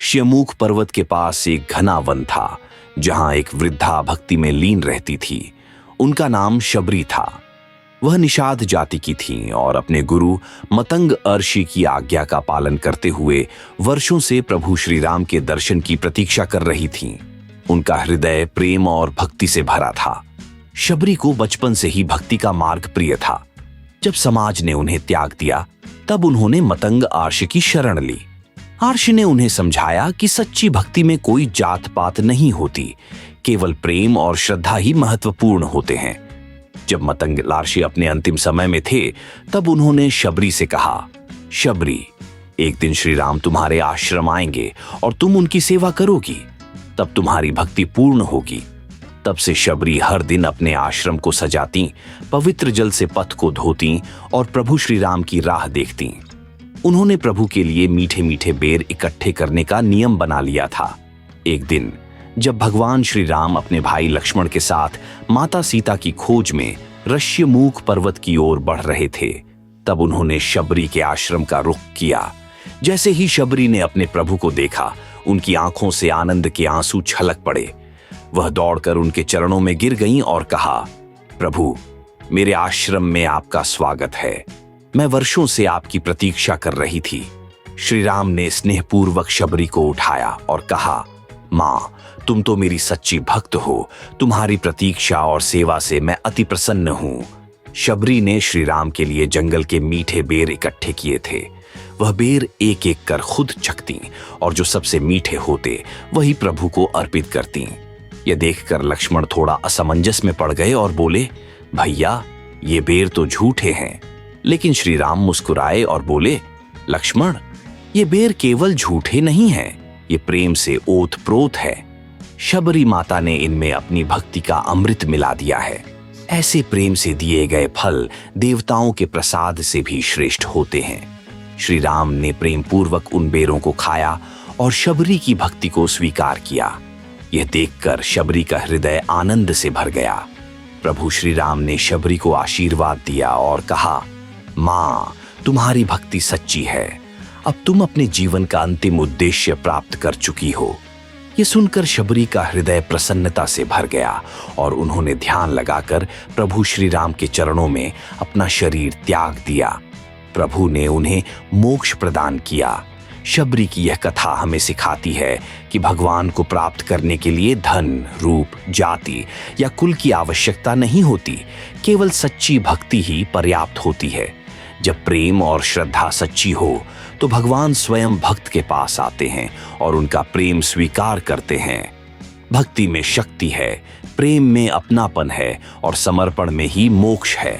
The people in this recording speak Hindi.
श्यमुख पर्वत के पास एक घना वन था जहां एक वृद्धा भक्ति में लीन रहती थी। उनका नाम शबरी था। वह निषाद जाति की थी और अपने गुरु मतंग अर्षि की आज्ञा का पालन करते हुए वर्षों से प्रभु श्री राम के दर्शन की प्रतीक्षा कर रही थीं। उनका हृदय प्रेम और भक्ति से भरा था। शबरी को बचपन से ही भक्ति का मार्ग प्रिय था। जब समाज ने उन्हें त्याग दिया तब उन्होंने मतंग अर्षि की शरण ली। अर्षि ने उन्हें समझाया कि सच्ची भक्ति में कोई जात पात नहीं होती, केवल प्रेम और श्रद्धा ही महत्वपूर्ण होते हैं। जब मतंग अर्षि अपने अंतिम समय में थे तब उन्होंने शबरी से कहा, शबरी, एक दिन श्री राम तुम्हारे आश्रम आएंगे और तुम उनकी सेवा करोगी, तब तुम्हारी भक्ति पूर्ण होगी। तब से शबरी हर दिन अपने आश्रम को सजाती, पवित्र जल से पथ को धोती और प्रभु श्री राम की राह देखती। उन्होंने प्रभु के लिए मीठे मीठे बेर इकट्ठे करने का नियम बना लिया था। एक दिन जब भगवान श्री राम अपने भाई लक्ष्मण के साथ माता सीता की खोज में ऋष्यमूक पर्वत की ओर बढ़ रहे थे, तब उन्होंने शबरी के आश्रम का रुख किया। जैसे ही शबरी ने अपने प्रभु को देखा, उनकी आंखों से आनंद के आंसू छलक पड़े। वह दौड़कर उनके चरणों में गिर गईं और कहा, प्रभु, मेरे आश्रम में आपका स्वागत है। मैं वर्षों से आपकी प्रतीक्षा कर रही थी। श्री राम ने स्नेहपूर्वक शबरी को उठाया और कहा, माँ, तुम तो मेरी सच्ची भक्त हो। तुम्हारी प्रतीक्षा और सेवा से मैं अति प्रसन्न हूँ। शबरी ने श्री राम के लिए जंगल के मीठे बेर इकट्ठे किए थे। वह बेर एक एक कर खुद चखती और जो सबसे मीठे होते वही प्रभु को अर्पित करती। यह देखकर लक्ष्मण थोड़ा असमंजस में पड़ गए और बोले, भैया, ये बेर तो झूठे हैं। लेकिन श्री राम मुस्कुराए और बोले, लक्ष्मण, ये बेर केवल झूठे नहीं हैं, ये प्रेम से ओतप्रोत है। शबरी माता ने इनमें अपनी भक्ति का अमृत मिला दिया है। ऐसे प्रेम से दिए गए फल देवताओं के प्रसाद से भी श्रेष्ठ होते हैं। श्री राम ने प्रेम पूर्वक उन बेरों को खाया और शबरी की भक्ति को स्वीकार किया। यह देखकर शबरी का हृदय आनंद से भर गया। प्रभु श्री राम ने शबरी को आशीर्वाद दिया और कहा, माँ, तुम्हारी भक्ति सच्ची है। अब तुम अपने जीवन का अंतिम उद्देश्य प्राप्त कर चुकी हो। यह सुनकर शबरी का हृदय प्रसन्नता से भर गया और उन्होंने ध्यान लगाकर प्रभु श्री राम के चरणों में अपना शरीर त्याग दिया। प्रभु ने उन्हें मोक्ष प्रदान किया। शबरी की यह कथा हमें सिखाती है कि भगवान को प्राप्त करने के लिए धन, रूप, जाति या कुल की आवश्यकता नहीं होती, केवल सच्ची भक्ति ही पर्याप्त होती है। जब प्रेम और श्रद्धा सच्ची हो तो भगवान स्वयं भक्त के पास आते हैं और उनका प्रेम स्वीकार करते हैं। भक्ति में शक्ति है, प्रेम में अपनापन है और समर्पण में ही मोक्ष है।